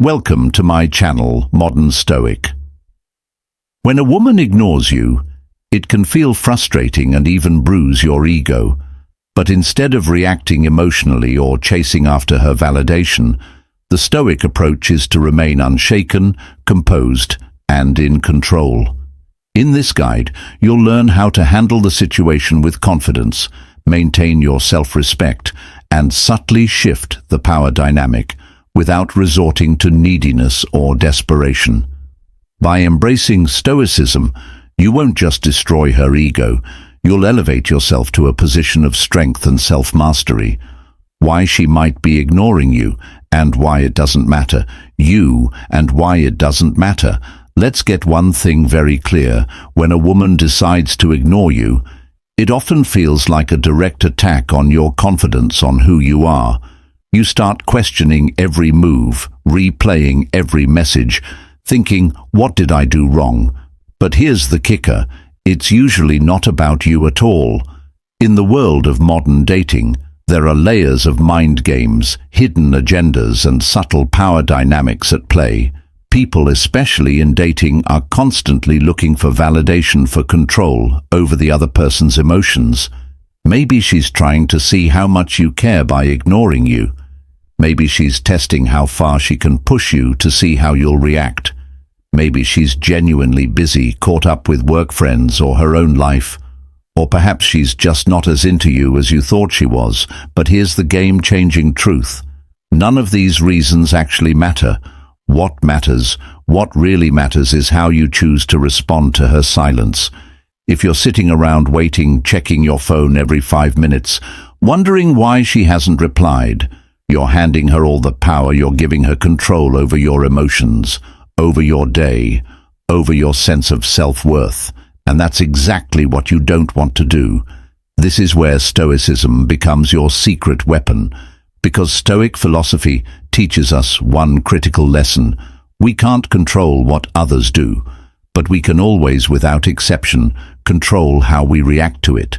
Welcome to my channel, Modern Stoic. When a woman ignores you, it can feel frustrating and even bruise your ego. But instead of reacting emotionally or chasing after her validation, the Stoic approach is to remain unshaken, composed, and in control. In this guide, you'll learn how to handle the situation with confidence, maintain your self-respect, and subtly shift the power dynamic without resorting to neediness or desperation. By embracing Stoicism, you won't just destroy her ego, you'll elevate yourself to a position of strength and self-mastery. Why she might be ignoring you, and why it doesn't matter. You, and why it doesn't matter. Let's get one thing very clear. When a woman decides to ignore you, it often feels like a direct attack on your confidence on who you are. You start questioning every move, replaying every message, thinking, what did I do wrong? But here's the kicker, it's usually not about you at all. In the world of modern dating, there are layers of mind games, hidden agendas, and subtle power dynamics at play. People, especially in dating, are constantly looking for validation, for control over the other person's emotions. Maybe she's trying to see how much you care by ignoring you. Maybe she's testing how far she can push you to see how you'll react. Maybe she's genuinely busy, caught up with work friends or her own life. Or perhaps she's just not as into you as you thought she was. But here's the game-changing truth. None of these reasons actually matter. What matters, what really matters, is how you choose to respond to her silence. If you're sitting around waiting, checking your phone every 5 minutes, wondering why she hasn't replied, you're handing her all the power. You're giving her control over your emotions, over your day, over your sense of self-worth. And that's exactly what you don't want to do. This is where Stoicism becomes your secret weapon. Because Stoic philosophy teaches us one critical lesson. We can't control what others do, but we can always, without exception, control how we react to it.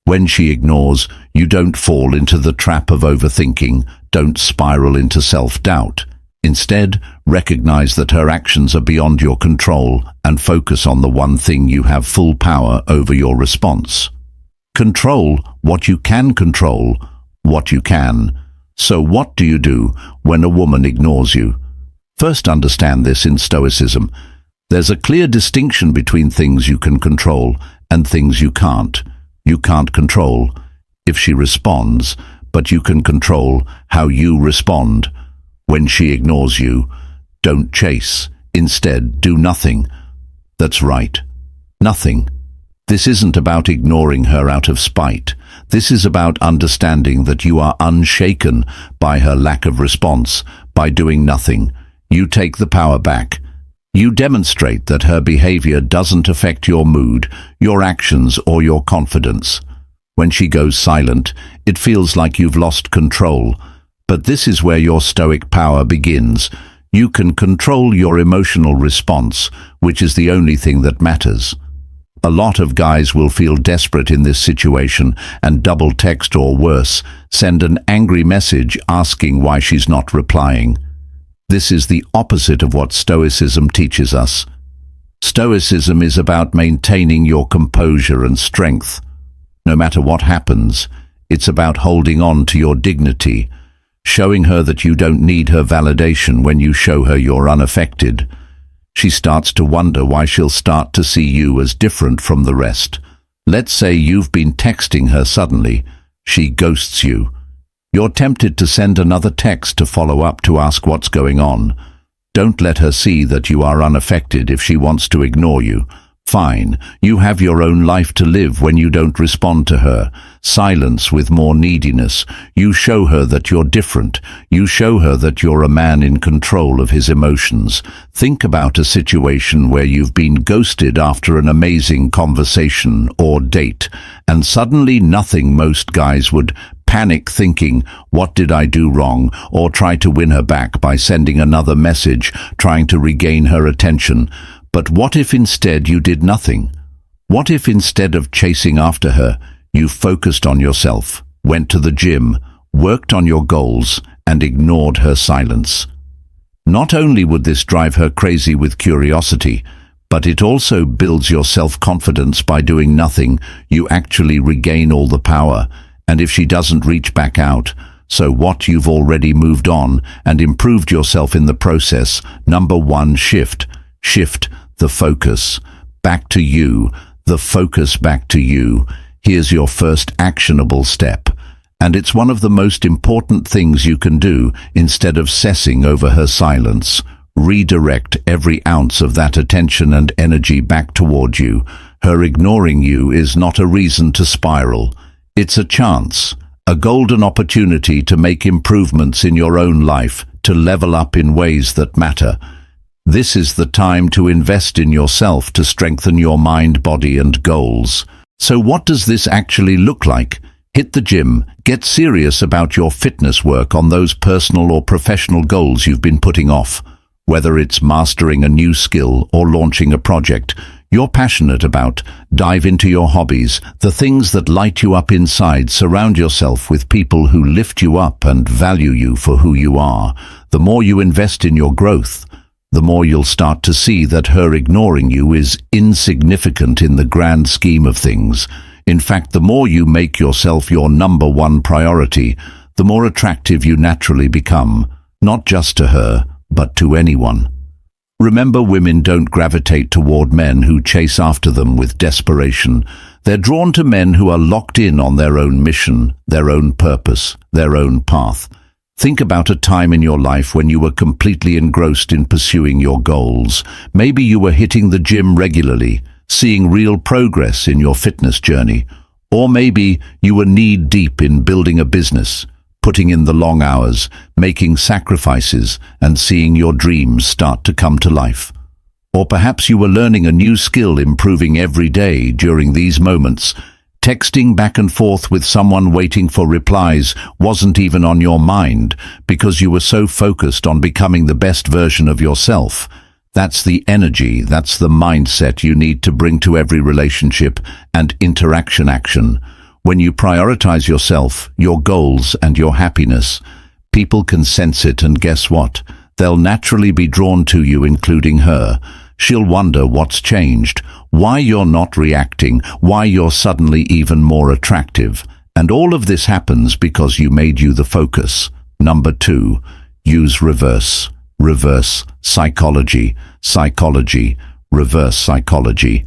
When she ignores, you don't fall into the trap of overthinking, don't spiral into self-doubt. Instead, recognize that her actions are beyond your control and focus on the one thing you have full power over: your response. Control what you can control, what you can. So what do you do when a woman ignores you? First, understand this: in Stoicism, there's a clear distinction between things you can control and things you can't. You can't control if she responds, but you can control how you respond. When she ignores you, don't chase. Instead, do nothing. That's right, nothing. This isn't about ignoring her out of spite. This is about understanding that you are unshaken by her lack of response. By doing nothing, you take the power back. You demonstrate that her behavior doesn't affect your mood, your actions, or your confidence. When she goes silent, it feels like you've lost control. But this is where your Stoic power begins. You can control your emotional response, which is the only thing that matters. A lot of guys will feel desperate in this situation and double text, or worse, send an angry message asking why she's not replying. This is the opposite of what Stoicism teaches us. Stoicism is about maintaining your composure and strength. No matter what happens, it's about holding on to your dignity, showing her that you don't need her validation. When you show her you're unaffected, she starts to wonder why. She'll start to see you as different from the rest. Let's say you've been texting her. Suddenly, she ghosts you. You're tempted to send another text to follow up, to ask what's going on. Don't let her see that you are unaffected. If she wants to ignore you, fine. You have your own life to live. When you don't respond to her silence with more neediness, you show her that you're different. You show her that you're a man in control of his emotions. Think about a situation where you've been ghosted after an amazing conversation or date, and suddenly nothing. Most guys would panic, thinking, what did I do wrong? Or try to win her back by sending another message, trying to regain her attention. But what if instead you did nothing? What if instead of chasing after her, you focused on yourself, went to the gym, worked on your goals, and ignored her silence? Not only would this drive her crazy with curiosity, but it also builds your self-confidence. By doing nothing, you actually regain all the power. And if she doesn't reach back out, so what? You've already moved on and improved yourself in the process. Number 1, shift. Shift the focus. Back to you. The focus back to you. Here's your first actionable step. And it's one of the most important things you can do. Instead of obsessing over her silence, redirect every ounce of that attention and energy back toward you. Her ignoring you is not a reason to spiral. It's a chance, a golden opportunity to make improvements in your own life, to level up in ways that matter. This is the time to invest in yourself, to strengthen your mind, body, and goals. So what does this actually look like? Hit the gym. Get serious about your fitness work on those personal or professional goals you've been putting off. Whether it's mastering a new skill or launching a project you're passionate about, dive into your hobbies, the things that light you up inside. Surround yourself with people who lift you up and value you for who you are. The more you invest in your growth, the more you'll start to see that her ignoring you is insignificant in the grand scheme of things. In fact, the more you make yourself your number 1 priority, the more attractive you naturally become, not just to her, but to anyone. Remember, women don't gravitate toward men who chase after them with desperation. They're drawn to men who are locked in on their own mission, their own purpose, their own path. Think about a time in your life when you were completely engrossed in pursuing your goals. Maybe you were hitting the gym regularly, seeing real progress in your fitness journey. Or maybe you were knee-deep in building a business, putting in the long hours, making sacrifices, and seeing your dreams start to come to life. Or perhaps you were learning a new skill, improving every day. During these moments, texting back and forth with someone, waiting for replies, wasn't even on your mind because you were so focused on becoming the best version of yourself. That's the energy, that's the mindset you need to bring to every relationship and interaction. Action. When you prioritize yourself, your goals, and your happiness, people can sense it, and guess what? They'll naturally be drawn to you, including her. She'll wonder what's changed, why you're not reacting, why you're suddenly even more attractive. And all of this happens because you made you the focus. Number 2, use reverse psychology. Reverse psychology.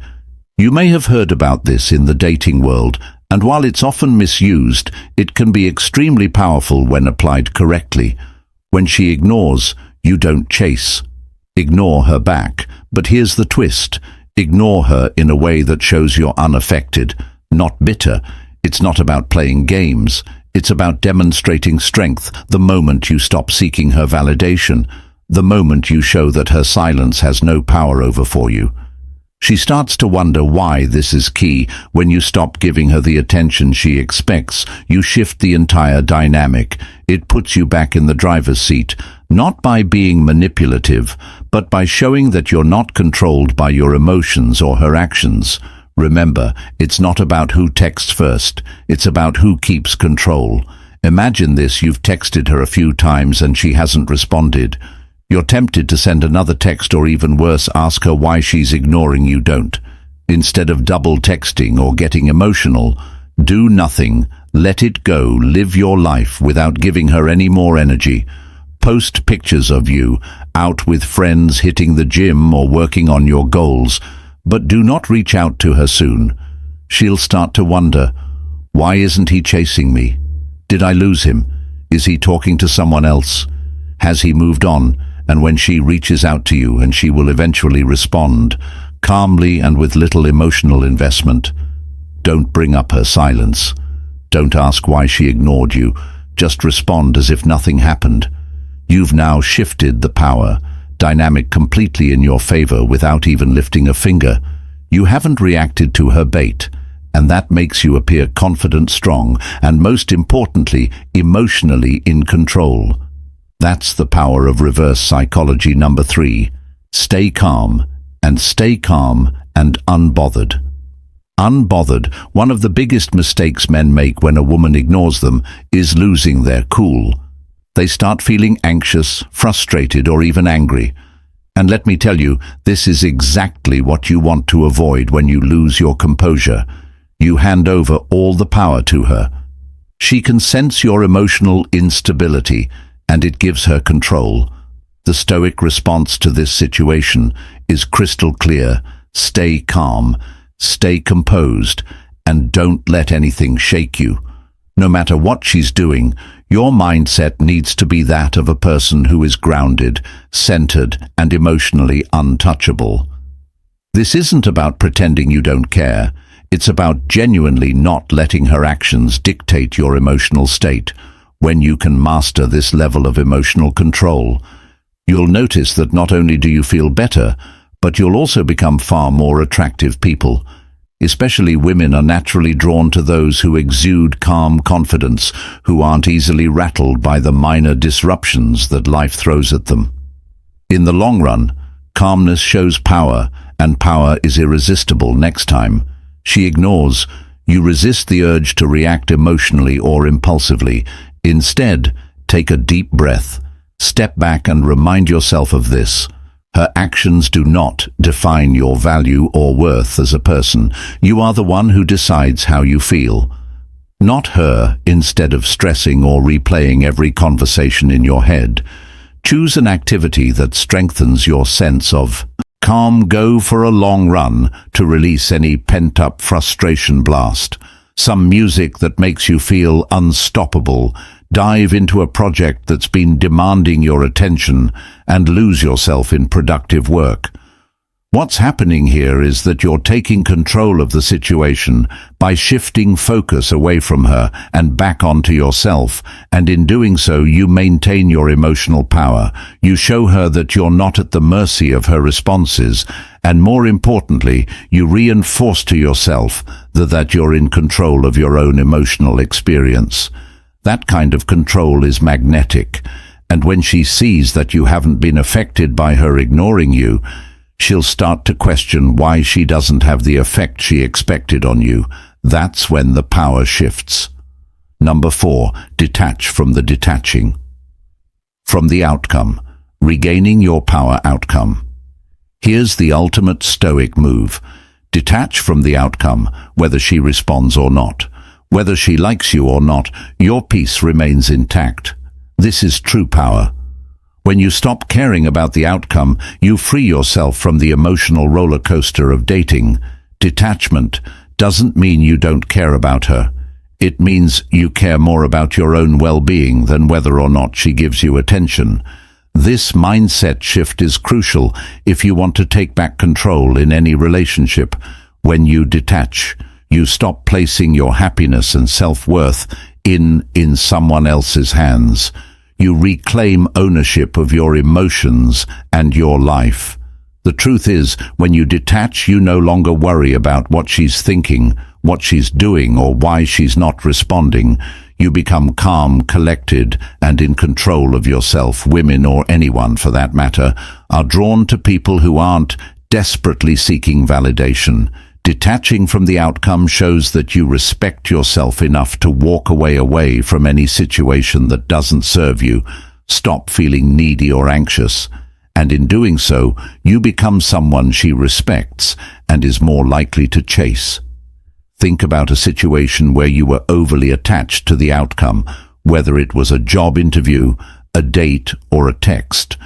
You may have heard about this in the dating world, and while it's often misused, it can be extremely powerful when applied correctly. When she ignores, you don't chase. Ignore her back. But here's the twist. Ignore her in a way that shows you're unaffected, not bitter. It's not about playing games. It's about demonstrating strength. The moment you stop seeking her validation, the moment you show that her silence has no power over for you. She starts to wonder why. This is key. When you stop giving her the attention she expects, you shift the entire dynamic. It puts you back in the driver's seat, not by being manipulative, but by showing that you're not controlled by your emotions or her actions. Remember, it's not about who texts first, it's about who keeps control. Imagine this: you've texted her a few times and she hasn't responded. You're tempted to send another text, or even worse, ask her why she's ignoring you. Don't. Instead of double texting or getting emotional, do nothing. Let it go. Live your life without giving her any more energy. Post pictures of you out with friends, hitting the gym, or working on your goals, but do not reach out to her soon. She'll start to wonder, why isn't he chasing me? Did I lose him? Is he talking to someone else? Has he moved on? And when she reaches out to you, and she will eventually respond, calmly and with little emotional investment, don't bring up her silence. Don't ask why she ignored you. Just respond as if nothing happened. You've now shifted the power dynamic completely in your favor without even lifting a finger. You haven't reacted to her bait, and that makes you appear confident, strong, and most importantly, emotionally in control. That's the power of reverse psychology. Number 3, stay calm and unbothered. Unbothered. One of the biggest mistakes men make when a woman ignores them is losing their cool. They start feeling anxious, frustrated, or even angry. And let me tell you, this is exactly what you want to avoid when you lose your composure. You hand over all the power to her. She can sense your emotional instability, and it gives her control. The Stoic response to this situation is crystal clear. Stay calm, stay composed, and don't let anything shake you. No matter what she's doing, your mindset needs to be that of a person who is grounded, centered, and emotionally untouchable. This isn't about pretending you don't care. It's about genuinely not letting her actions dictate your emotional state. When you can master this level of emotional control, you'll notice that not only do you feel better, but you'll also become far more attractive people. Especially women are naturally drawn to those who exude calm confidence, who aren't easily rattled by the minor disruptions that life throws at them. In the long run, calmness shows power, and power is irresistible next time. She ignores. You resist the urge to react emotionally or impulsively. Instead, take a deep breath. Step back and remind yourself of this. Her actions do not define your value or worth as a person. You are the one who decides how you feel. Not her. Instead of stressing or replaying every conversation in your head, choose an activity that strengthens your sense of calm. Go for a long run to release any pent-up frustration blast. Some music that makes you feel unstoppable. Dive into a project that's been demanding your attention and lose yourself in productive work. What's happening here is that you're taking control of the situation by shifting focus away from her and back onto yourself, and in doing so you maintain your emotional power. You show her that you're not at the mercy of her responses, and more importantly, you reinforce to yourself that you're in control of your own emotional experience. That kind of control is magnetic, and when she sees that you haven't been affected by her ignoring you, she'll start to question why she doesn't have the effect she expected on you. That's when the power shifts. Number 4, detach from the detaching. From the outcome, regaining your power outcome. Here's the ultimate Stoic move. Detach from the outcome, whether she responds or not. Whether she likes you or not, your peace remains intact. This is true power. When you stop caring about the outcome, you free yourself from the emotional roller coaster of dating. Detachment doesn't mean you don't care about her. It means you care more about your own well-being than whether or not she gives you attention. This mindset shift is crucial if you want to take back control in any relationship. When you detach, you stop placing your happiness and self-worth in someone else's hands. You reclaim ownership of your emotions and your life. The truth is, when you detach, you no longer worry about what she's thinking, what she's doing, or why she's not responding. You become calm, collected, and in control of yourself. Women, or anyone for that matter, are drawn to people who aren't desperately seeking validation. Detaching from the outcome shows that you respect yourself enough to walk away from any situation that doesn't serve you. Stop feeling needy or anxious, and in doing so, you become someone she respects and is more likely to chase. Think about a situation where you were overly attached to the outcome, whether it was a job interview, a date, or a text.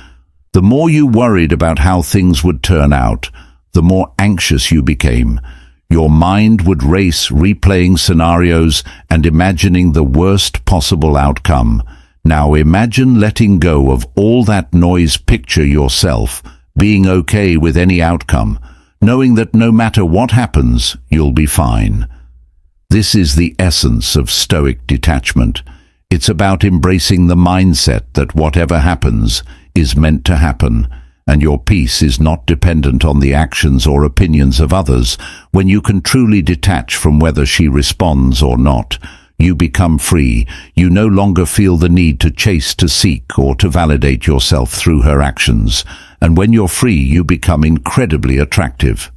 The more you worried about how things would turn out, the more anxious you became. Your mind would race, replaying scenarios and imagining the worst possible outcome. Now imagine letting go of all that noise. Picture yourself being okay with any outcome, knowing that no matter what happens, you'll be fine. This is the essence of Stoic detachment. It's about embracing the mindset that whatever happens is meant to happen, and your peace is not dependent on the actions or opinions of others. When you can truly detach from whether she responds or not, you become free. You no longer feel the need to chase, to seek, or to validate yourself through her actions. And when you're free, you become incredibly attractive.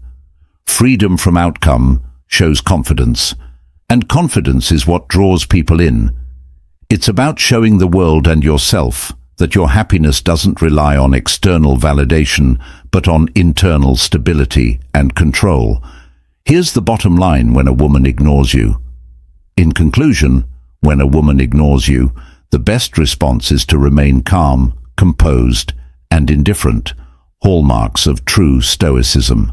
Freedom from outcome shows confidence, and confidence is what draws people in. It's about showing the world and yourself that your happiness doesn't rely on external validation, but on internal stability and control. Here's the bottom line when a woman ignores you. In conclusion, when a woman ignores you, the best response is to remain calm, composed, and indifferent, hallmarks of true Stoicism.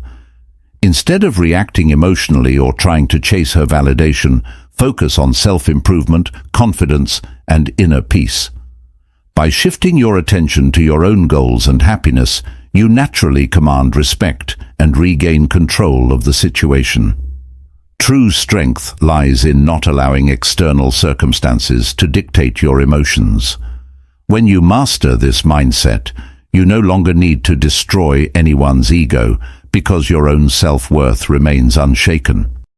Instead of reacting emotionally or trying to chase her validation, focus on self-improvement, confidence, and inner peace. By shifting your attention to your own goals and happiness, you naturally command respect and regain control of the situation. True strength lies in not allowing external circumstances to dictate your emotions. When you master this mindset, you no longer need to destroy anyone's ego because your own self-worth remains unshaken.